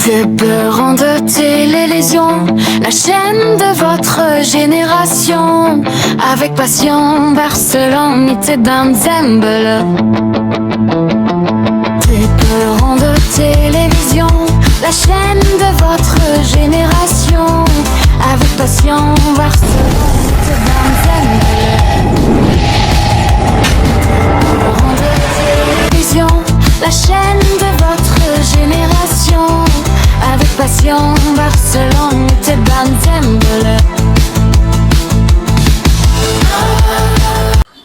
Épeurant de télévision, la chaîne de votre génération. Avec passion, Barcelone, était dans Zembele. Épeurant de télévision, la chaîne de votre génération. Avec passion, Barcelone, était dans Zembele. Épeurant de télévision, la chaîne de votre génération. Avec passion, Barcelone, était dans Zembele.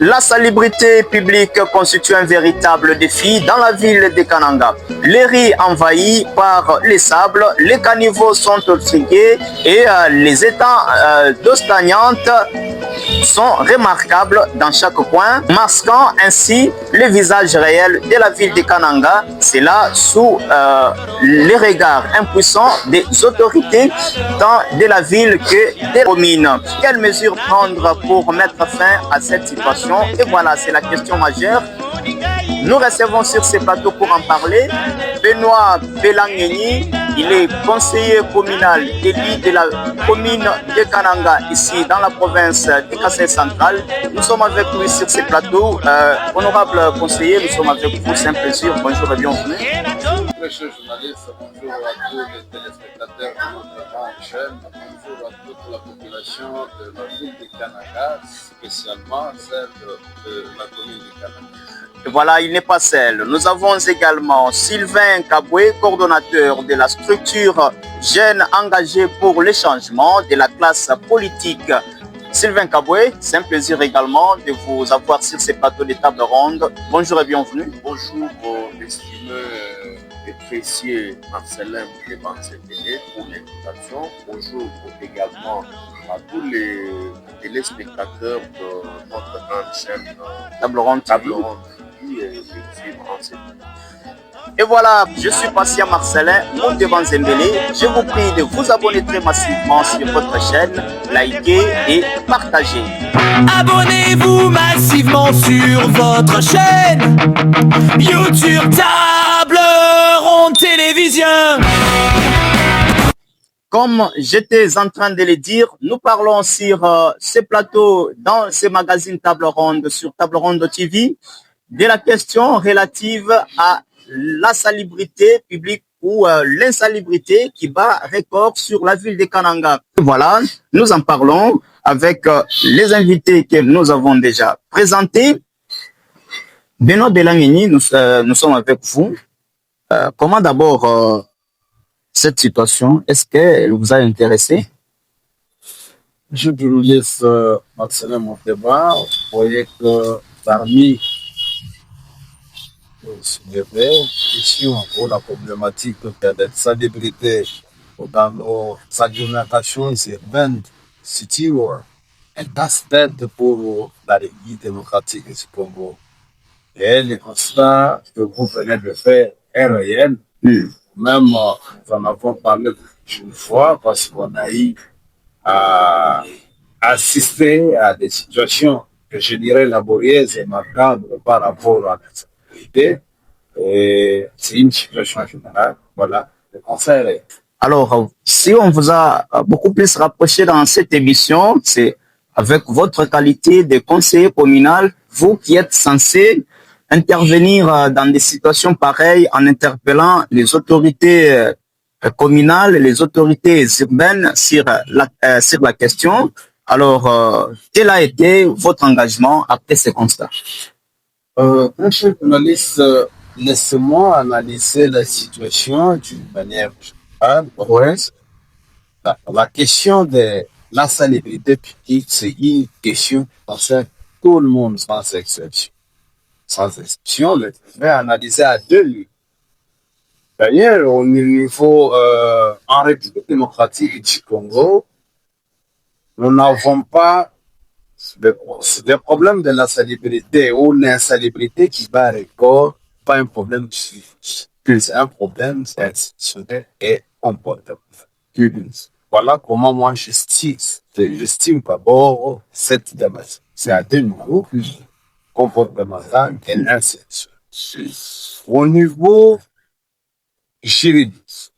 La salubrité publique constitue un véritable défi dans la ville de Kananga. Les rues envahies par les sables, les caniveaux sont obstrués et les étangs d'eau stagnante sont remarquables dans chaque coin, masquant ainsi le visage réel de la ville de Kananga. C'est là sous les regards impuissants des autorités tant de la ville que des communes. Quelles mesures prendre pour mettre fin à cette situation? Et voilà, c'est la question majeure. Nous recevons sur ces plateaux pour en parler Benoît Belangeni. Il est conseiller communal élu de la commune de Kananga, ici dans la province du Kassai central. Nous sommes avec lui sur ces plateaux. Honorable conseiller, nous sommes avec vous. C'est un plaisir. Bonjour et bienvenue. Monsieur journaliste, bonjour à tous les téléspectateurs de notre grande chaîne, bonjour à toute la population de la ville de Kananga, spécialement celle de la commune de Kananga. Et voilà, il n'est pas seul. Nous avons également Sylvain Kaboué, coordonnateur de la structure Jeunes engagés pour le changement de la classe politique. Sylvain Kaboué, c'est un plaisir également de vous avoir sur ces plateaux de table ronde. Bonjour et bienvenue. Bonjour, estimé et précieux Marcelin Clément-Zembele pour l'invitation. Bonjour également à tous les téléspectateurs de notre grande chaîne Table ronde. Et voilà, je suis Patient Marcelin, devant Zembele. Je vous prie de vous abonner très massivement sur votre chaîne, liker et partager. Abonnez-vous massivement sur votre chaîne YouTube Table Ronde Télévision. Comme j'étais en train de le dire, nous parlons sur ces plateaux, dans ces magazines Table Ronde, sur Table Ronde TV, de la question relative à la salubrité publique ou l'insalubrité qui bat record sur la ville de Kananga. Voilà, nous en parlons avec les invités que nous avons déjà présentés. Benoît Belangeni, nous sommes avec vous. Comment d'abord cette situation, est-ce qu'elle vous a intéressé? Je vous laisse Marcelin mon débat. Vous voyez que parmi soulever ici pour la problématique de la salubrité dans nos agglomérations urbaines, city or and that's that pour la République démocratique du Congo. Et le constat que vous venez de faire est réel. Même nous en avons parlé une fois parce qu'on a eu à assister à des situations que je dirais laborieuses et macabres par rapport à la sécurité. Et c'est une situation générale. Voilà, le conseil est. Alors, si on vous a beaucoup plus rapproché dans cette émission, c'est avec votre qualité de conseiller communal, vous qui êtes censé intervenir dans des situations pareilles en interpellant les autorités communales, les autorités urbaines sur la question. Alors, quel a été votre engagement après ce constat? Monsieur le journaliste, laissez-moi analyser la situation d'une manière générale. Ouais. La question de la salubrité publique, c'est une question qui concerne tout le monde sans exception. Sans exception, le devrait analyser à deux lieux. D'ailleurs, au niveau en République démocratique du Congo, nous n'avons pas le problème de la salubrité ou l'insalubrité qui bat record, pas un problème physique, c'est un problème institutionnel et comportemental. Voilà comment moi j'estime d'abord cette démarche. C'est à deux niveaux, comportemental et institutionnel. Au niveau juridique,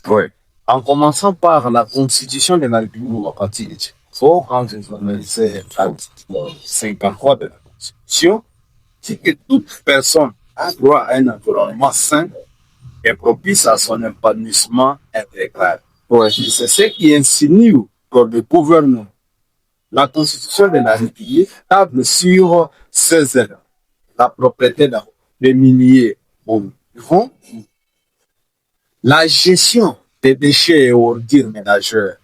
Oui. en commençant par la Constitution de la République démocratique, faut, quand vous analysez l'article 53 de la Constitution, c'est que toute personne a droit à un environnement sain et propice à son épanouissement intégral. Ouais. C'est ce qui insinue que le gouvernement, la Constitution de la République, table sur ces éléments. La propriété des milliers au fond, la gestion des déchets et ordures ménagères,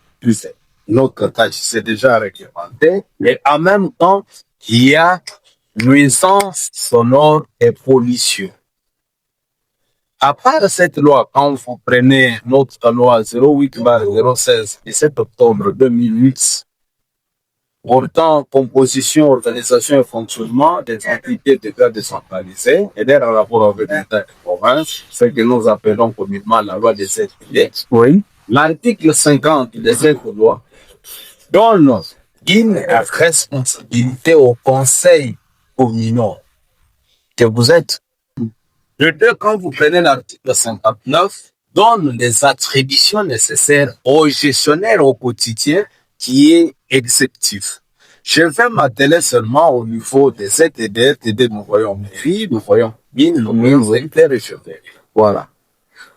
notre tâche, c'est déjà réglementé, et en même temps, il y a nuisance sonore et pollution. À part cette loi, quand vous prenez notre loi 08/016 du 7 octobre 2008, portant composition, organisation et fonctionnement des entités d'État décentralisées et des rapports avec l'État et les provinces, ce que nous appelons communément la loi des 7 piliers. Oui. L'article 50 de cette loi donne une responsabilité au conseil communal que vous êtes. Le deux, quand vous prenez l'article 59, donne les attributions nécessaires au gestionnaire au quotidien qui est exécutif. Je vais m'atteler seulement au niveau des ZTD, TD, nous voyons mairie, nous voyons mine, nous voyons intérêt. Voilà.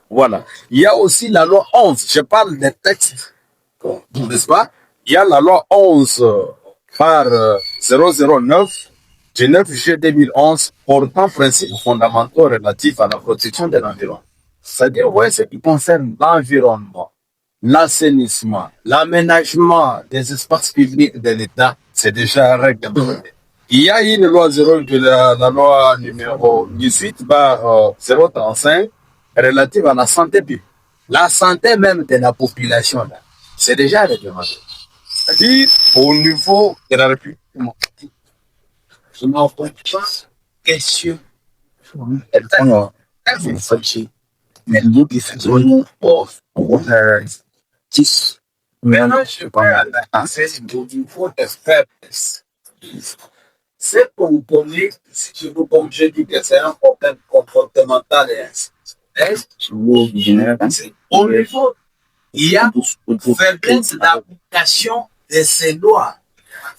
Voilà. Il y a aussi la loi 11. Je parle des textes. N'est-ce pas? Il y a la loi 11 par 009 du 9 juillet 2011 portant principes fondamentaux relatifs à la protection de l'environnement. C'est-à-dire, ouais, ce qui concerne l'environnement, l'assainissement, l'aménagement des espaces publics de l'État, c'est déjà réglementé. Il y a une loi 0 de la loi numéro 18/035 relative à la santé publique. La santé même de la population, là, c'est déjà réglementé. C'est-à-dire, au niveau de la République démocratique, je n'en pose pas question. Maintenant, je parle au niveau des faiblesses. C'est pour vous poser, si vous comme je dis que c'est un problème comportemental et au niveau, il y a une faiblesse d'application de ces lois.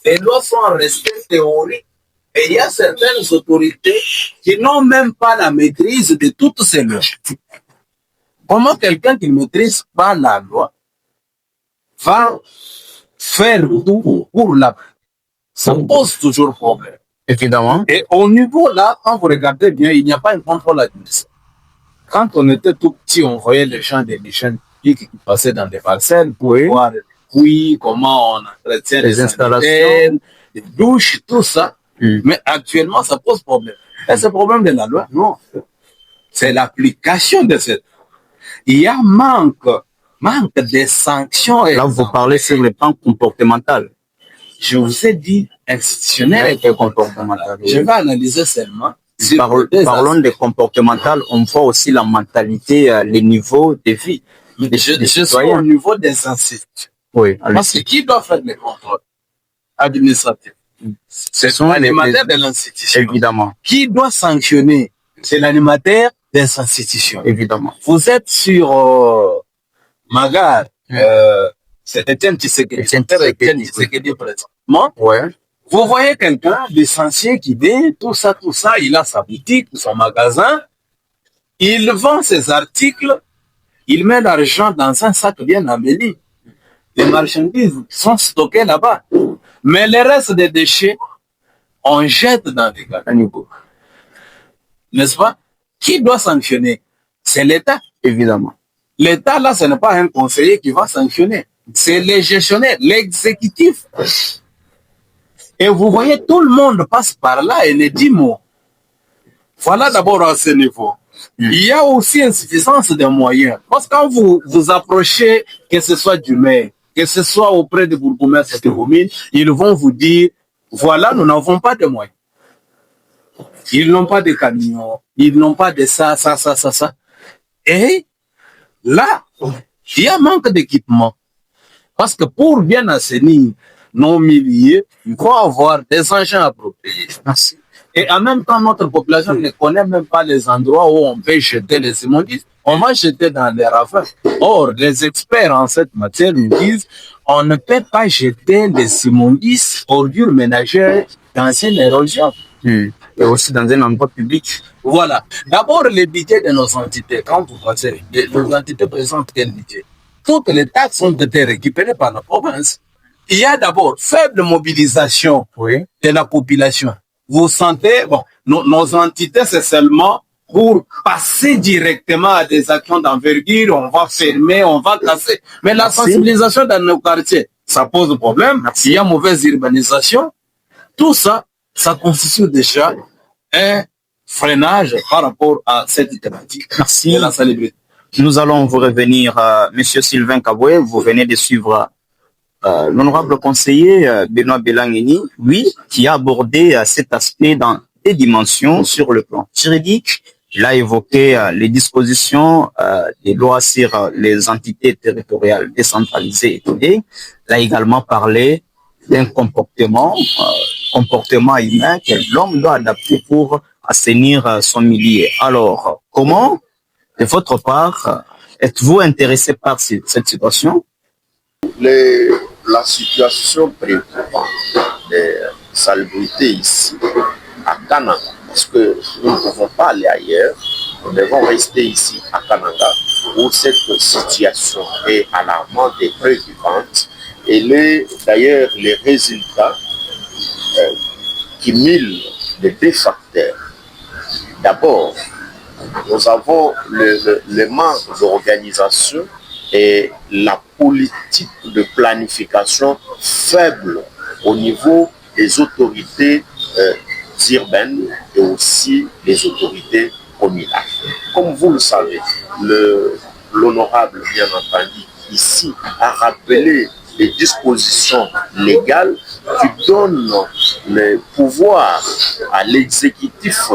Les lois sont restées théoriques et il y a certaines autorités qui n'ont même pas la maîtrise de toutes ces lois. Comment quelqu'un qui ne maîtrise pas la loi va faire tout pour la... Ça pose toujours problème. Évidemment. Et au niveau là, quand vous regardez bien, il n'y a pas un contrôle administratif. Quand on était tout petit, on voyait les gens des chaînes qui passaient dans des parcelles pour voir comment on entretient les installations, les douches, tout ça. Mais actuellement, ça pose problème. Et ce problème de la loi, non. C'est l'application de cette loi. Il y a manque de sanctions. Là, vous parlez sur le plan comportemental. Je vous ai dit institutionnel et comportemental. Je vais analyser seulement. Parlons de comportemental, on voit aussi la mentalité, les niveaux de vie. Je suis au niveau des institutions. Oui. Parce que qui doit faire les contrôles administratifs? Ce sont l'animateur de l'institution. Évidemment. Qui doit sanctionner? C'est l'animateur des institutions. Évidemment. Vous êtes sur Magar, c'est Étienne Tshisekedi présentement. Ouais. Vous voyez quelqu'un, licencié qui vient, tout ça, il a sa boutique, son magasin, il vend ses articles, il met l'argent dans un sac bien embelli. Les marchandises sont stockées là-bas. Mais le reste des déchets, on jette dans les caniveaux. N'est-ce pas? Qui doit sanctionner? C'est l'État. Évidemment. L'État, là, ce n'est pas un conseiller qui va sanctionner. C'est les gestionnaires, l'exécutif. Et vous voyez, tout le monde passe par là et ne dit mot. Voilà d'abord à ce niveau. Il y a aussi insuffisance des moyens. Parce que quand vous vous approchez, que ce soit du maire, que ce soit auprès des bourgmestres de communes, ils vont vous dire, voilà, nous n'avons pas de moyens. Ils n'ont pas de camions, ils n'ont pas de ça. Et là, il y a un manque d'équipement. Parce que pour bien assainir nos milliers, il faut avoir des engins appropriés. Et en même temps, notre population ne connaît même pas les endroits où on peut jeter les immondices. On va jeter dans les ravins. Or, les experts en cette matière nous disent on ne peut pas jeter les immondices, ordures ménagères dans une érosion. Et aussi dans un endroit public. Voilà. D'abord, le budget de nos entités. Quand vous pensez, nos entités présentent quel budget? Toutes les taxes ont été récupérées par la province. Il y a d'abord faible mobilisation de la population. Vous sentez, bon, nos entités, c'est seulement pour passer directement à des actions d'envergure, on va fermer, on va casser. Mais la sensibilisation dans nos quartiers, ça pose problème. S'il y a mauvaise urbanisation, tout ça, ça constitue déjà un freinage par rapport à cette thématique. Merci. De la salubrité. Nous allons vous revenir, Monsieur Sylvain Kaboué, vous venez de suivre l'honorable conseiller Benoît Belangeni, oui, qui a abordé cet aspect dans des dimensions sur le plan juridique. Il a évoqué les dispositions des lois sur les entités territoriales décentralisées. Il a également parlé d'un comportement humain que l'homme doit adapter pour assainir son milieu. Alors, comment, de votre part, êtes-vous intéressé par cette situation? La situation préoccupante de salubrité ici, à Kananga, parce que nous ne pouvons pas aller ailleurs, nous devons rester ici à Kananga, où cette situation est alarmante et préoccupante. Et d'ailleurs, les résultats cumulent de deux facteurs. D'abord, nous avons le manque d'organisation et la politique de planification faible au niveau des autorités urbaines et aussi des autorités communales. Comme vous le savez, l'honorable, bien entendu, ici a rappelé les dispositions légales qui donnent le pouvoir à l'exécutif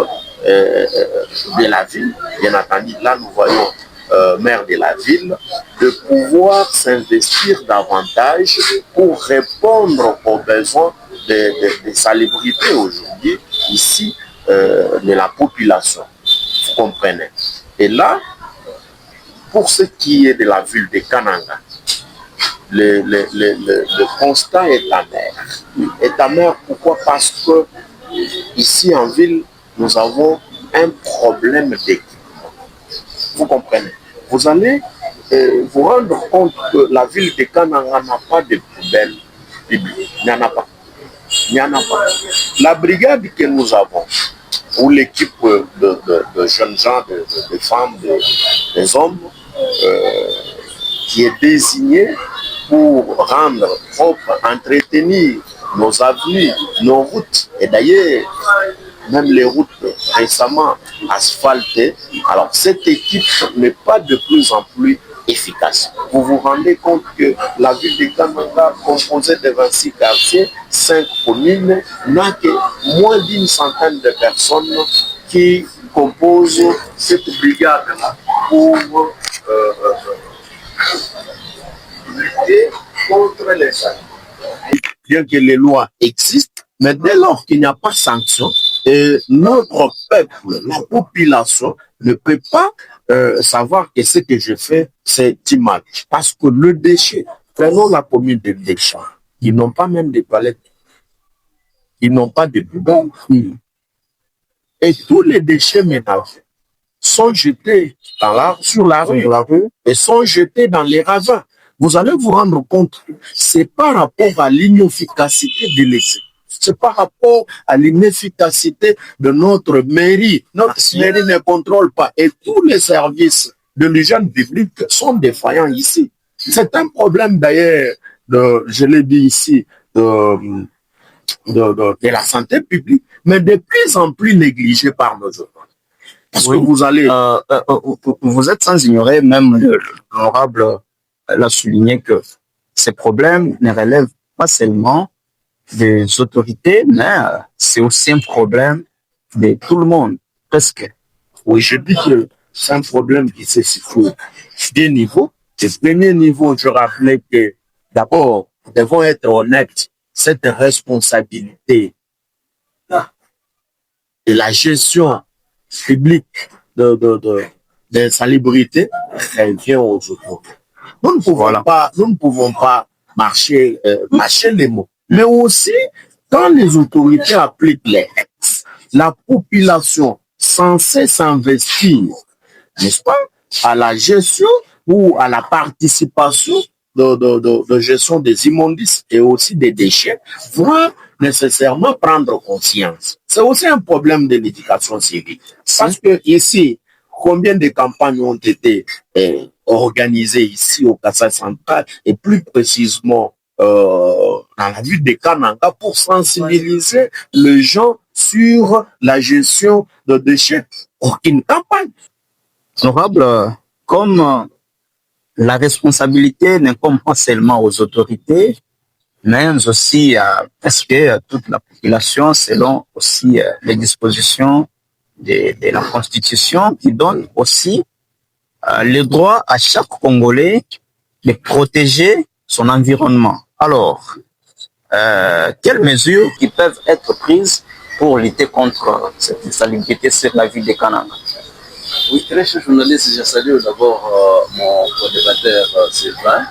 de la ville. Bien entendu, là nous voyons maire de la ville, de pouvoir s'investir davantage pour répondre aux besoins de salubrité aujourd'hui, ici, de la population. Vous comprenez? Et là, pour ce qui est de la ville de Kananga, le constat est amer. Est amer pourquoi? Parce que ici en ville, nous avons un problème d'équipement. Vous comprenez? Vous allez vous rendre compte que la ville de Kananga n'a pas de poubelle publique. Il n'y en a pas. Il n'y en a pas. La brigade que nous avons, ou l'équipe de jeunes gens, de femmes, des hommes, qui est désignée pour rendre propre, entretenir nos avenues, nos routes. Et d'ailleurs, même les routes récemment asphaltées. Alors, cette équipe n'est pas de plus en plus efficace. Vous vous rendez compte que la ville de Kananga, composée de 26 quartiers, 5 communes, n'a que moins d'une centaine de personnes qui composent cette brigade-là pour lutter contre les salles. Bien que les lois existent, mais dès lors qu'il n'y a pas de sanction, notre peuple, la population, ne peut pas savoir que ce que je fais, c'est image. Parce que le déchet, prenons la commune de Deschamps, ils n'ont pas même de toilettes, ils n'ont pas de poubelles. Et tous les déchets ménagers sont jetés sur la rue et sont jetés dans les ravins. Vous allez vous rendre compte, c'est par rapport à l'inefficacité de l'État. C'est par rapport à l'inefficacité de notre mairie. Notre mairie ne contrôle pas. Et tous les services de l'hygiène publique sont défaillants ici. C'est un problème d'ailleurs, je l'ai dit ici, de la santé publique, mais de plus en plus négligé par nos autres. Parce que vous allez... vous êtes sans ignorer, même l'honorable l'a souligné, que ces problèmes ne relèvent pas seulement des autorités, mais c'est aussi un problème de tout le monde, presque. Oui, je dis que c'est un problème qui se situe deux niveaux. Le premier niveau, je rappelais que d'abord, nous devons être honnêtes, cette responsabilité de la gestion publique de salubrité revient aux autorités. Nous ne pouvons pas mâcher les mots. Mais aussi, quand les autorités appliquent les règles, la population censée s'investir, n'est-ce pas, à la gestion ou à la participation de gestion des immondices et aussi des déchets, va nécessairement prendre conscience. C'est aussi un problème de l'éducation civique. Parce que ici, combien de campagnes ont été organisées ici au Kasaï central et plus précisément dans la ville de Kananga pour sensibiliser les gens sur la gestion de déchets? Aucune campagne. Honorable, comme la responsabilité n'incombe pas seulement aux autorités, mais aussi à presque toute la population selon aussi les dispositions de la Constitution qui donne aussi le droit à chaque Congolais de protéger son environnement. Alors, quelles mesures qui peuvent être prises pour lutter contre cette insalubrité sur la ville de Kananga? Oui, très cher journaliste, je salue d'abord mon co-débatteur Sylvain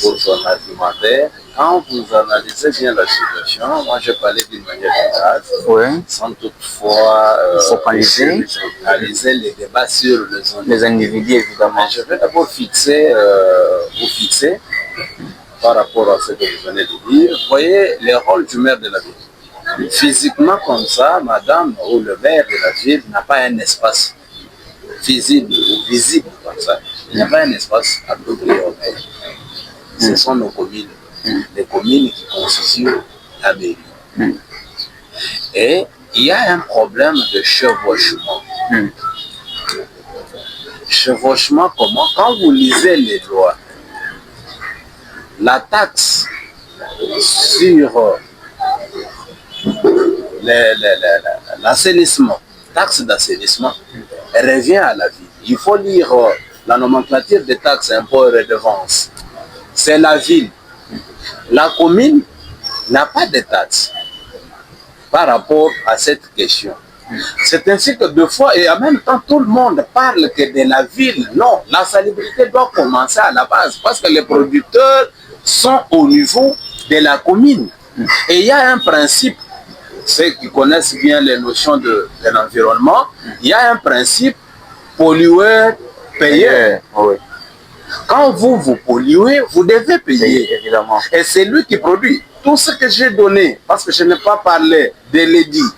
pour son argumentaire. Quand vous analysez bien la situation, moi je parlais d'une manière générale, sans toutefois focaliser les débats sur les individus, évidemment. Je vais d'abord vous fixer par rapport à ce que vous venez de dire. Vous voyez le rôle du maire de la ville. Physiquement comme ça, madame ou le maire de la ville n'a pas un espace visible ou visible comme ça. Il n'y a pas un espace approprié au maire. Ce sont nos communes, les communes qui constituent la mairie. Et il y a un problème de chevauchement. Chevauchement comment? Quand vous lisez les lois, la taxe sur l'assainissement, taxe d'assainissement, revient à la ville. Il faut lire la nomenclature des taxes, impôts et redevances. C'est la ville. La commune n'a pas de taxes par rapport à cette question. C'est ainsi que deux fois, et en même temps, tout le monde parle que de la ville. Non, la salubrité doit commencer à la base parce que les producteurs sont au niveau de la commune. Et il y a un principe, ceux qui connaissent bien les notions de l'environnement, il y a un principe pollueur-payeur. Quand vous polluez, vous devez payer. Évidemment. Et c'est lui qui produit. Tout ce que j'ai donné, parce que je n'ai pas parlé de l'édit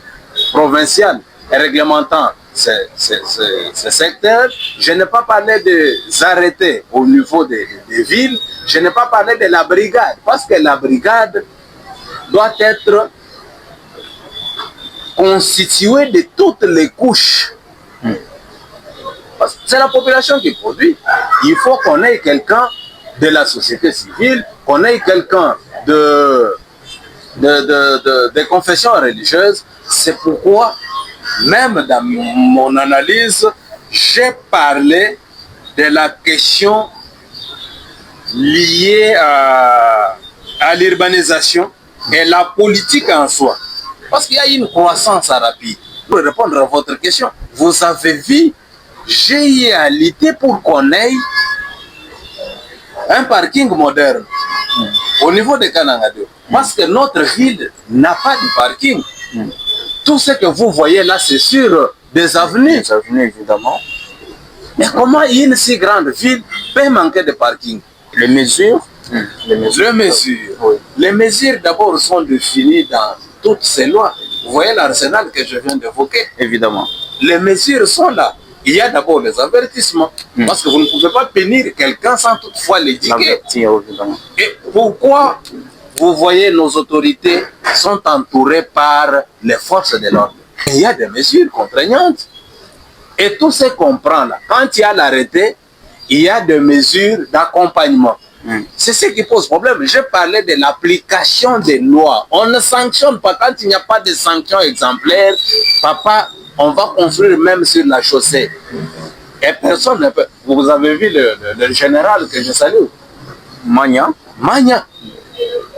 provincial et réglementant ce secteur, je n'ai pas parlé des arrêtés au niveau des villes, je n'ai pas parlé de la brigade, parce que la brigade doit être constituée de toutes les couches. C'est la population qui produit. Il faut qu'on ait quelqu'un de la société civile, qu'on ait quelqu'un de confession religieuse. C'est pourquoi, même dans mon analyse, j'ai parlé de la question liée à l'urbanisation et la politique en soi. Parce qu'il y a une croissance rapide. Pour répondre à votre question, vous avez vu, j'ai lutter pour qu'on ait un parking moderne au niveau de Kananga 2. Parce que notre ville n'a pas de parking. Tout ce que vous voyez là, c'est sur des avenues. Des avenues, évidemment. Mais comment une si grande ville peut manquer de parking? Les mesures Les mesures d'abord sont définies dans toutes ces lois. Vous voyez l'arsenal que je viens d'évoquer? Évidemment. Les mesures sont là. Il y a d'abord les avertissements. Parce que vous ne pouvez pas punir quelqu'un sans toutefois l'éduquer. Et pourquoi vous voyez nos autorités sont entourées par les forces de l'ordre? Il y a des mesures contraignantes. Et tout ce qu'on prend là, quand il y a l'arrêté, il y a des mesures d'accompagnement. C'est ce qui pose problème. Je parlais de l'application des lois. On ne sanctionne pas. Quand il n'y a pas de sanctions exemplaires, papa, on va construire même sur la chaussée. Et personne ne peut. Vous avez vu le général que je salue, Magna.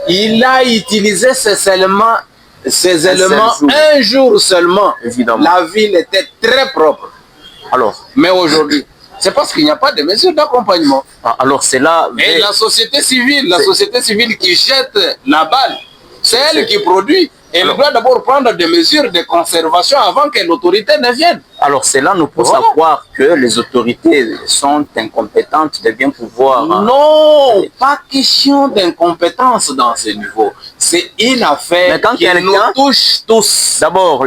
Il a utilisé seulement ces éléments, un jour seulement, évidemment, la ville était très propre. Alors, mais aujourd'hui, c'est parce qu'il n'y a pas de mesures d'accompagnement. Alors c'est là... Et la société civile qui jette la balle, c'est elle qui produit. Elle doit d'abord prendre des mesures de conservation avant que l'autorité ne vienne. Alors cela nous pousse à croire que les autorités sont incompétentes de bien pouvoir... Non, pas question d'incompétence dans ce niveau. C'est une affaire qui nous touche tous. D'abord,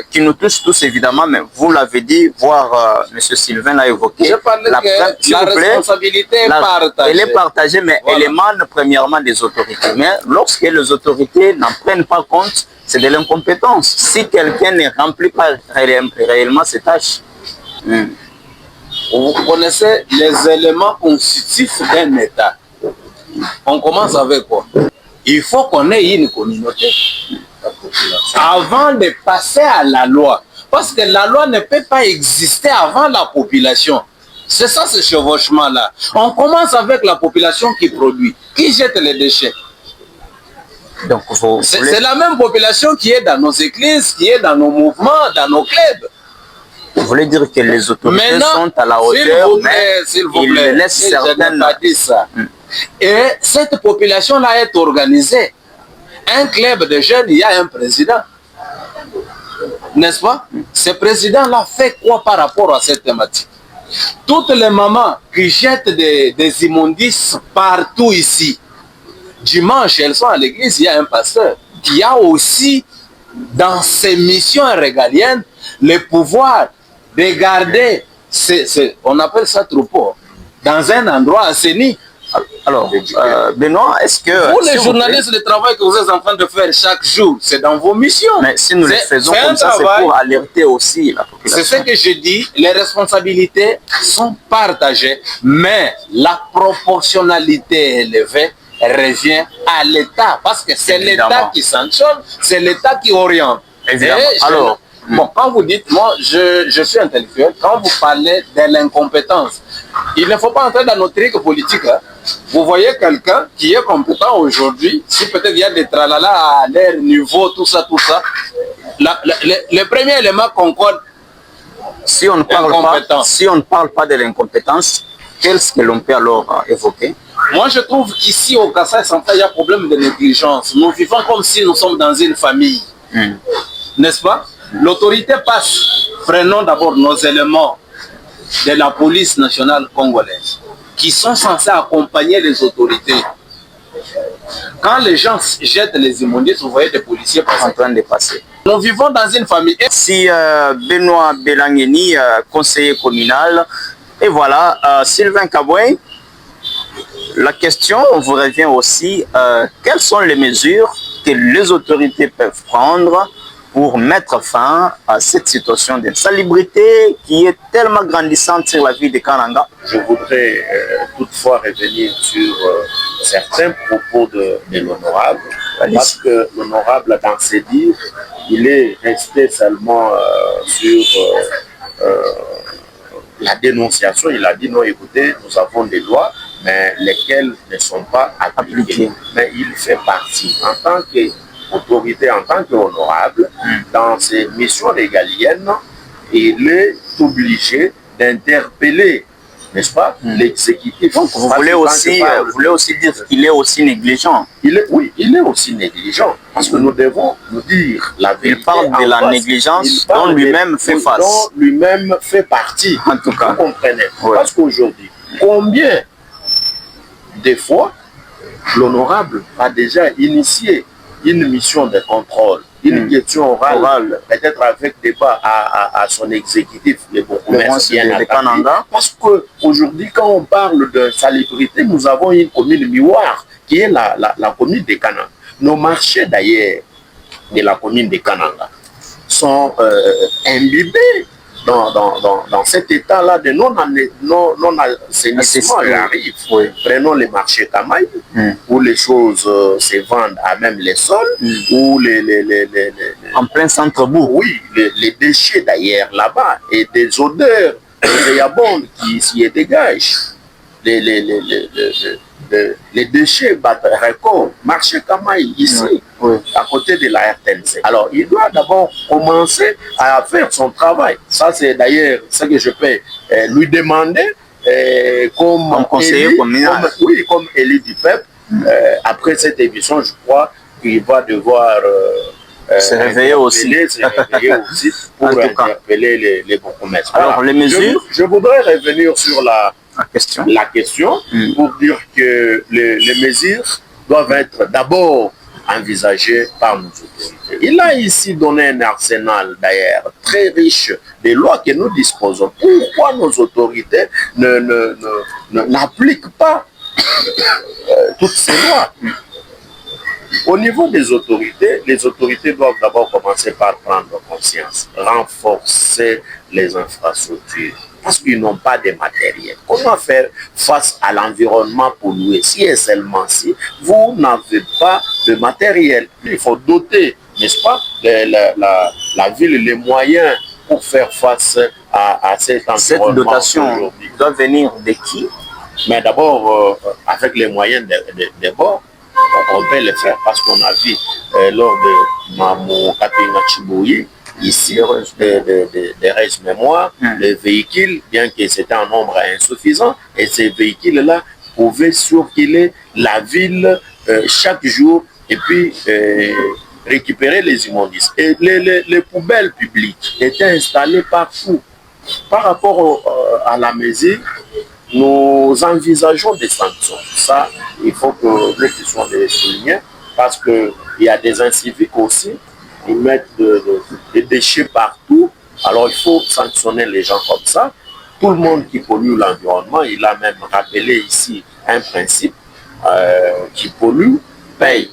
qui nous touche tous évidemment, mais vous l'avez dit, voire M. Sylvain l'a évoqué. Je parlais que la responsabilité est partagée. Elle est partagée, mais elle émane premièrement des autorités. Mais lorsque les autorités n'en prennent pas compte, c'est de l'incompétence. Si quelqu'un ne remplit pas réellement ses tâches. Vous connaissez les éléments constitutifs d'un État. On commence avec quoi? Il faut qu'on ait une communauté avant de passer à la loi. Parce que la loi ne peut pas exister avant la population. C'est ça ce chevauchement-là. On commence avec la population qui produit, qui jette les déchets. C'est la même population qui est dans nos églises, qui est dans nos mouvements, dans nos clubs. Vous voulez dire que les autorités sont à la hauteur, mais ils laissent certaines... Et cette population-là est organisée. Un club de jeunes, il y a un président. N'est-ce pas? Ce président-là fait quoi par rapport à cette thématique? Toutes les mamans qui jettent des immondices partout ici, dimanche, elles sont à l'église, il y a un pasteur qui a aussi, dans ses missions régaliennes, le pouvoir de garder, on appelle ça troupeau, dans un endroit assaini. Alors, Benoît, est-ce que... Vous, les journalistes, le travail que vous êtes en train de faire chaque jour, c'est dans vos missions. Mais si nous le faisons comme ça, c'est pour alerter aussi la population. C'est ce que je dis, les responsabilités sont partagées, mais la proportionnalité élevée revient à l'État, parce que c'est l'État qui sanctionne, c'est l'État qui oriente. Évidemment. Alors, bon, quand vous dites, moi je suis intellectuel, quand vous parlez de l'incompétence, il ne faut pas entrer dans nos trucs politiques. Hein. Vous voyez quelqu'un qui est compétent aujourd'hui, si peut-être il y a des tralala à leur niveau, tout ça, le premier élément concorde. Si on ne parle pas de l'incompétence, qu'est-ce que l'on peut alors évoquer? Moi, je trouve qu'ici, au Kasaï central, il y a un problème de négligence. Nous vivons comme si nous sommes dans une famille. N'est-ce pas? L'autorité passe. Prenons d'abord nos éléments de la police nationale congolaise qui sont censés accompagner les autorités. Quand les gens jettent les immondices, vous voyez des policiers en train de passer. Nous vivons dans une famille. Si Benoît Belangeni, conseiller communal, et voilà, Sylvain Kaboué, la question vous revient aussi, quelles sont les mesures que les autorités peuvent prendre pour mettre fin à cette situation d'insalubrité qui est tellement grandissante sur la ville de Kananga? Je voudrais toutefois revenir sur certains propos de l'honorable, parce que l'honorable, dans ses dires, il est resté seulement sur la dénonciation. Il a dit non, écoutez, nous avons des lois, mais lesquelles ne sont pas appliquées. Mais il fait partie, en tant qu'autorité, en tant qu'honorable, dans ses missions régaliennes, il est obligé d'interpeller, n'est-ce pas, l'exécutif. Donc vous voulez aussi dire qu'il est aussi négligent? Oui, il est aussi négligent, parce que nous devons nous dire la vérité. Il parle de la négligence dont lui-même fait face. Dont lui-même fait partie, en tout cas. Vous comprenez? Ouais. Parce qu'aujourd'hui, combien de fois l'honorable a déjà initié une mission de contrôle, une question orale, peut-être avec débat à son exécutif, le bourgmestre de Kananga. Parce qu'aujourd'hui, quand on parle de salubrité, nous avons une commune miroir qui est la commune de Kananga. Nos marchés d'ailleurs de la commune de Kananga sont imbibés dans cet état-là de non-assainissement. J'arrive. Oui. Prenons les marchés Kamaï, où les choses se vendent à même les sols, où en plein centre-bourg. Oui, les déchets d'ailleurs là-bas, et des odeurs nauséabondes qui s'y dégagent. les déchets battent record. Marché Kamaï, ici, à côté de la RTNC. Alors, il doit d'abord commencer à faire son travail. Ça, c'est d'ailleurs ce que je peux lui demander comme conseiller communal. Comme élu du peuple. Après cette émission, je crois qu'il va devoir se réveiller aussi pour interpeller les bourgmestres. Alors, les mesures... Je voudrais revenir sur la question pour dire que les mesures doivent être d'abord envisagées par nos autorités. Il a ici donné un arsenal d'ailleurs très riche des lois que nous disposons. Pourquoi nos autorités n'appliquent pas toutes ces lois? Au niveau des autorités, les autorités doivent d'abord commencer par prendre conscience, renforcer les infrastructures, parce qu'ils n'ont pas de matériel. Comment faire face à l'environnement pollué si et seulement si vous n'avez pas de matériel? Il faut doter, n'est-ce pas, la ville les moyens pour faire face à cet environnement. Cette dotation doit venir de qui? Mais d'abord, avec les moyens des bords, on peut le faire parce qu'on a vu lors de Mamou Kapina Chibouyi, ici, des restes mémoire, les véhicules, bien que c'était un nombre insuffisant, et ces véhicules-là pouvaient circuler la ville chaque jour et puis récupérer les immondices. Et les poubelles publiques étaient installées partout. Par rapport à la mesure, nous envisageons des sanctions. Ça, il faut que nous puissions les souligner parce qu'il y a des inciviques aussi. Ils mettent des déchets partout. Alors, il faut sanctionner les gens comme ça. Tout le monde qui pollue l'environnement, il a même rappelé ici un principe qui pollue, paye.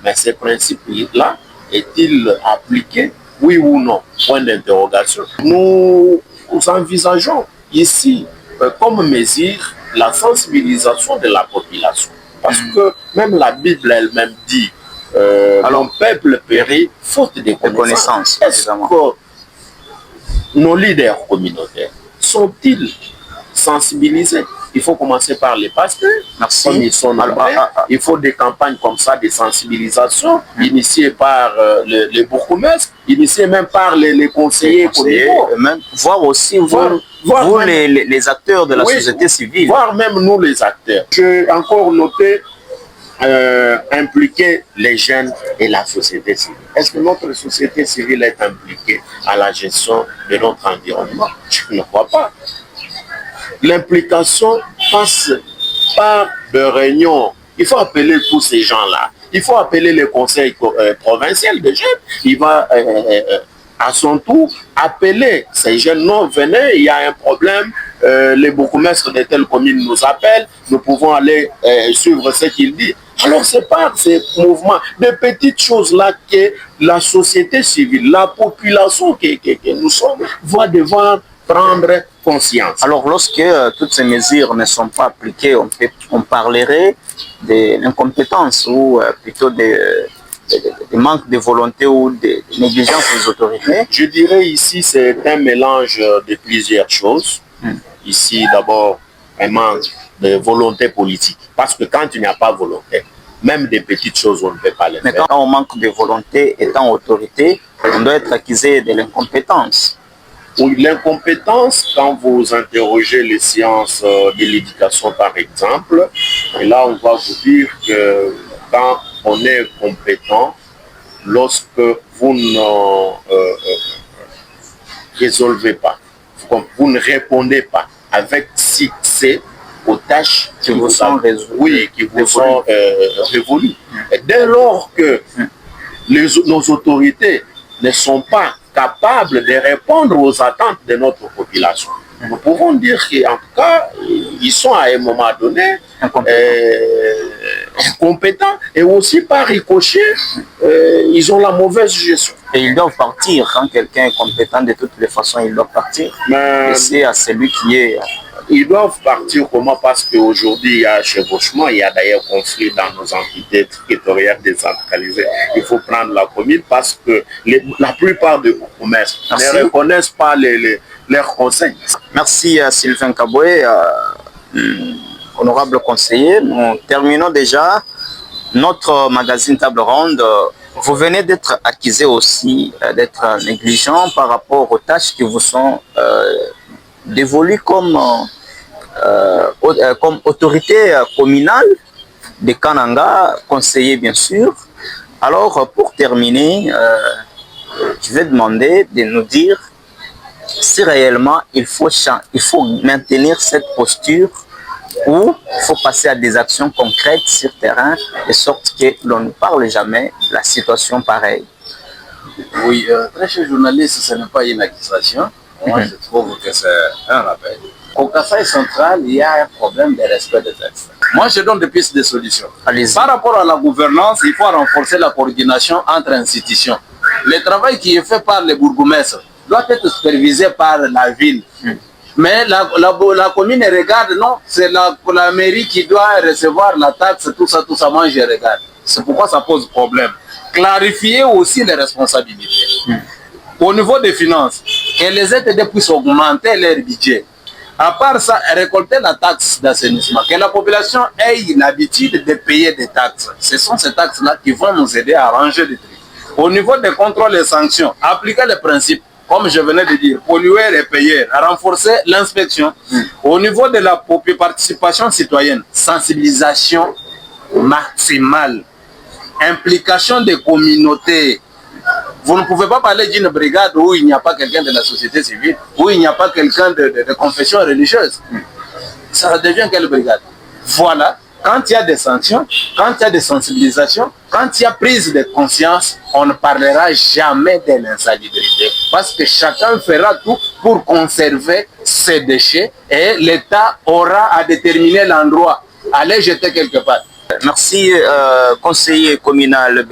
Mais ce principe-là, est-il appliqué? Oui ou non? Point d'interrogation. Nous envisageons ici comme mesure la sensibilisation de la population. Parce que même la Bible elle-même dit mon peuple périt faute de connaissances. Est-ce que nos leaders communautaires sont-ils sensibilisés? Il faut commencer par les pasteurs. Comme ils sont nombreux. Il faut des campagnes comme ça de sensibilisation initiées par les bourgmestres, initiées même par les conseillers communaux. Voire aussi vous les acteurs de la société civile. Voire même nous les acteurs. J'ai encore noté impliquer les jeunes et la société civile. Est-ce que notre société civile est impliquée à la gestion de notre environnement? Je ne crois pas. L'implication passe par des réunions. Il faut appeler tous ces gens-là. Il faut appeler le conseil provincial de jeunes. Il va à son tour appeler ces jeunes. Non, venez, il y a un problème. Les bourgmestres de telle commune nous appellent. Nous pouvons aller suivre ce qu'il dit. Alors c'est par ces mouvements, de petites choses-là que la société civile, la population que nous sommes, va devoir prendre conscience. Alors lorsque toutes ces mesures ne sont pas appliquées, on parlerait de l'incompétence ou plutôt de manque de volonté ou de négligence des autorités. Je dirais ici c'est un mélange de plusieurs choses. Ici d'abord un manque de volonté politique. Parce que quand il n'y a pas de volonté, même des petites choses, on ne peut pas les faire. Mais quand on manque de volonté étant autorité, on doit être accusé de l'incompétence. Oui, l'incompétence, quand vous interrogez les sciences de l'éducation par exemple, et là on va vous dire que quand on est compétent, lorsque vous ne résolvez pas, vous ne répondez pas avec succès aux tâches qui vous sont révolues. Et dès lors que nos autorités ne sont pas capables de répondre aux attentes de notre population, nous pouvons dire qu'en tout cas, ils sont à un moment donné incompétents et aussi par ricochet, ils ont la mauvaise gestion. Et ils doivent partir. Quand quelqu'un est compétent, de toutes les façons, il doit partir. Et c'est à celui qui est... Ils doivent partir comment? Parce qu'aujourd'hui, il y a chevauchement, il y a d'ailleurs conflit dans nos entités territoriales décentralisées. Il faut prendre la commune parce que la plupart des bourgmestres ne reconnaissent pas leurs conseils. Merci à Sylvain Kaboué. honorable conseiller, nous terminons déjà notre magazine Table Ronde. Vous venez d'être accusé aussi d'être négligent par rapport aux tâches qui vous sont dévolues comme autorité communale de Kananga, conseiller bien sûr. Alors pour terminer, je vais demander de nous dire si réellement il faut maintenir cette posture ou il faut passer à des actions concrètes sur terrain de sorte que l'on ne parle jamais de la situation pareille. Oui, très cher journaliste, ce n'est pas une accusation. Moi, je trouve que c'est un rappel. Au Kasaï central, il y a un problème de respect des textes. Moi, je donne des pistes de solutions. Par rapport à la gouvernance, il faut renforcer la coordination entre institutions. Le travail qui est fait par les bourgmestres doit être supervisé par la ville. Mais la commune regarde, non, c'est la mairie qui doit recevoir la taxe, tout ça, moi je regarde. C'est pourquoi ça pose problème. Clarifier aussi les responsabilités. Au niveau des finances, que les aides puissent augmenter leur budget. À part ça, récolter la taxe d'assainissement, que la population ait l'habitude de payer des taxes. Ce sont ces taxes-là qui vont nous aider à ranger les trucs. Au niveau des contrôles et sanctions, appliquer les principes, comme je venais de dire, polluer et payer, renforcer l'inspection. Au niveau de la participation citoyenne, sensibilisation maximale, implication des communautés. Vous ne pouvez pas parler d'une brigade où il n'y a pas quelqu'un de la société civile, où il n'y a pas quelqu'un de confession religieuse. Ça devient quelle brigade? Voilà. Quand il y a des sanctions, quand il y a des sensibilisations, quand il y a prise de conscience, on ne parlera jamais de l'insalubrité. Parce que chacun fera tout pour conserver ses déchets et l'État aura à déterminer l'endroit. Allez jeter quelque part. Merci, conseiller communal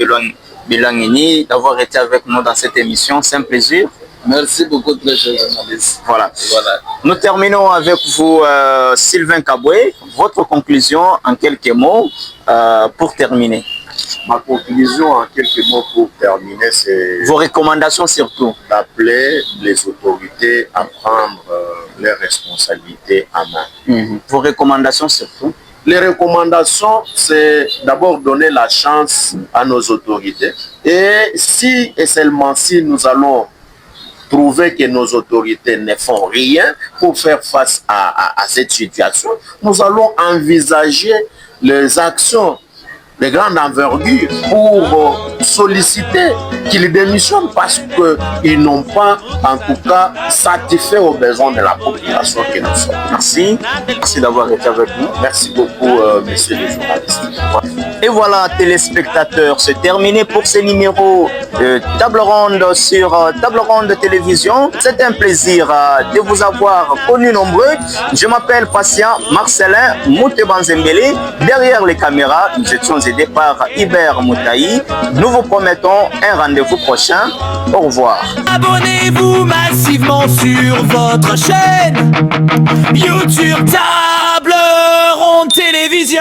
Bilangini, d'avoir été avec nous dans cette émission. C'est un plaisir. Merci beaucoup, très cher journaliste. Voilà. Nous terminons avec vous, Sylvain Kaboué. Votre conclusion en quelques mots pour terminer. Ma conclusion en quelques mots pour terminer, c'est vos recommandations surtout. D'appeler les autorités à prendre leurs responsabilités en main. Vos recommandations surtout. Les recommandations, c'est d'abord donner la chance à nos autorités. Et si et seulement si nous allons trouver que nos autorités ne font rien pour faire face à cette situation, nous allons envisager les actions de grande envergure pour solliciter qu'ils démissionnent parce qu'ils n'ont pas, en tout cas, satisfait aux besoins de la population que nous sommes. Merci. Merci d'avoir été avec nous. Merci beaucoup, messieurs les journalistes. Et voilà, téléspectateurs, c'est terminé pour ce numéro de Table Ronde sur Table Ronde Télévision. C'est un plaisir de vous avoir connus nombreux. Je m'appelle Patient Marcelin Moutebanzembele. Derrière les caméras, nous étions aidés par Iber Moutaï. Nous vous promettons un rendez-vous prochain. Au revoir. Abonnez-vous massivement sur votre chaîne YouTube Table Ronde Télévision.